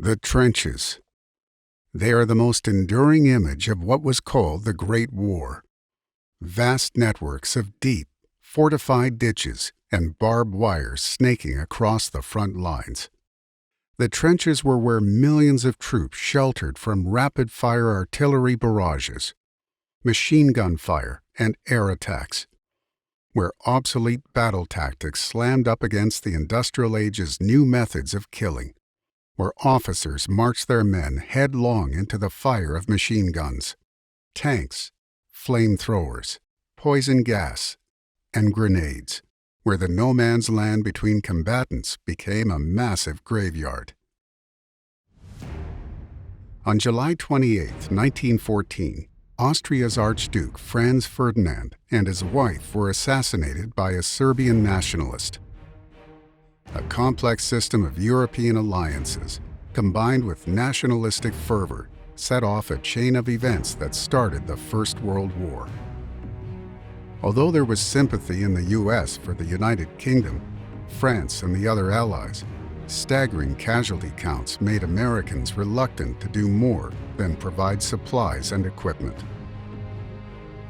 The trenches. They are the most enduring image of what was called the Great War. Vast networks of deep, fortified ditches and barbed wires snaking across the front lines. The trenches were where millions of troops sheltered from rapid-fire artillery barrages, machine gun fire, and air attacks, where obsolete battle tactics slammed up against the industrial age's new methods of killing, where officers marched their men headlong into the fire of machine guns, tanks, flamethrowers, poison gas, and grenades, where the no-man's land between combatants became a massive graveyard. On July 28, 1914, Austria's Archduke Franz Ferdinand and his wife were assassinated by a Serbian nationalist. A complex system of European alliances, combined with nationalistic fervor, set off a chain of events that started the First World War. Although there was sympathy in the U.S. for the United Kingdom, France, and the other allies, staggering casualty counts made Americans reluctant to do more than provide supplies and equipment.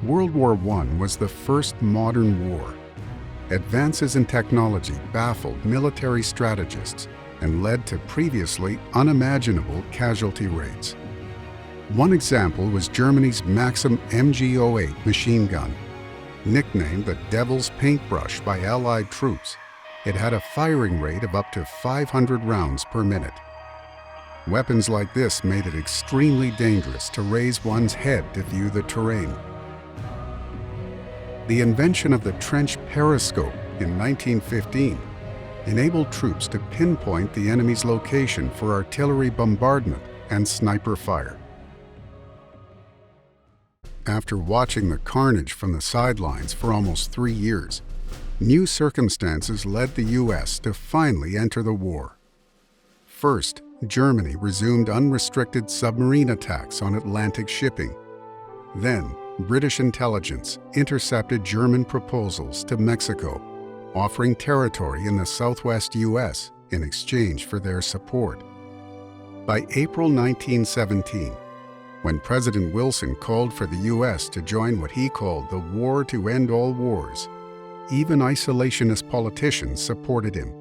World War I was the first modern war. Advances in technology baffled military strategists and led to previously unimaginable casualty rates. One example was Germany's Maxim MG-08 machine gun. Nicknamed the Devil's Paintbrush by Allied troops, it had a firing rate of up to 500 rounds per minute. Weapons like this made it extremely dangerous to raise one's head to view the terrain. The invention of the trench periscope in 1915 enabled troops to pinpoint the enemy's location for artillery bombardment and sniper fire. After watching the carnage from the sidelines for almost 3 years, new circumstances led the U.S. to finally enter the war. First, Germany resumed unrestricted submarine attacks on Atlantic shipping. Then, British intelligence intercepted German proposals to Mexico, offering territory in the southwest U.S. in exchange for their support. By April 1917, when President Wilson called for the U.S. to join what he called the War to End All Wars, even isolationist politicians supported him.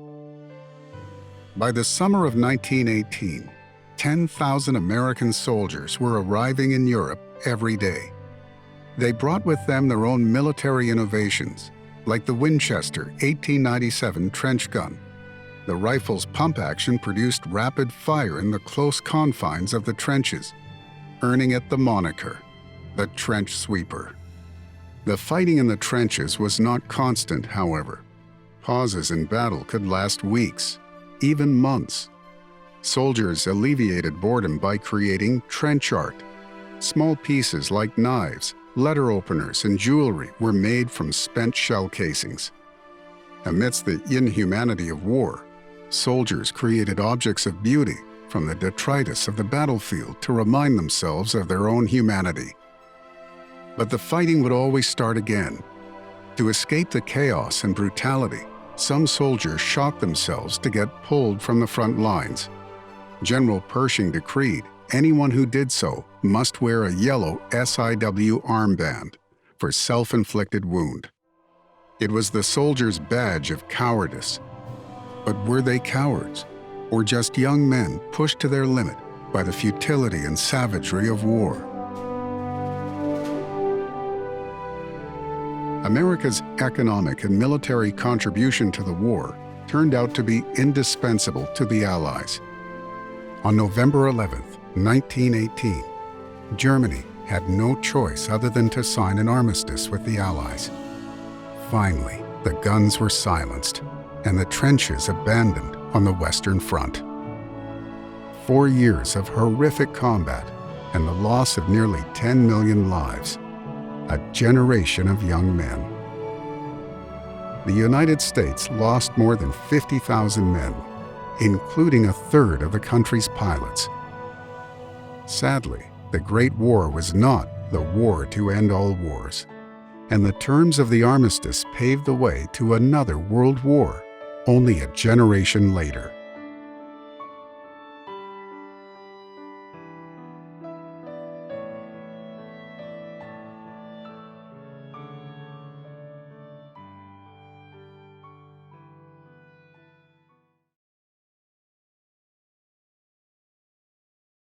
By the summer of 1918, 10,000 American soldiers were arriving in Europe every day. They brought with them their own military innovations, like the Winchester 1897 trench gun. The rifle's pump action produced rapid fire in the close confines of the trenches, earning it the moniker, the trench sweeper. The fighting in the trenches was not constant, however. Pauses in battle could last weeks, even months. Soldiers alleviated boredom by creating trench art. Small pieces like knives, letter openers, and jewelry were made from spent shell casings. Amidst the inhumanity of war, soldiers created objects of beauty from the detritus of the battlefield to remind themselves of their own humanity. But the fighting would always start again. To escape the chaos and brutality, some soldiers shot themselves to get pulled from the front lines. General Pershing decreed anyone who did so must wear a yellow SIW armband for self-inflicted wound. It was the soldiers' badge of cowardice. But were they cowards, or just young men pushed to their limit by the futility and savagery of war? America's economic and military contribution to the war turned out to be indispensable to the Allies. On November 11, 1918, Germany had no choice other than to sign an armistice with the Allies. Finally, the guns were silenced and the trenches abandoned on the Western Front. 4 years of horrific combat and the loss of nearly 10 million lives. A generation of young men. The United States lost more than 50,000 men, including a third of the country's pilots. Sadly, the Great War was not the war to end all wars, and the terms of the armistice paved the way to another world war only a generation later.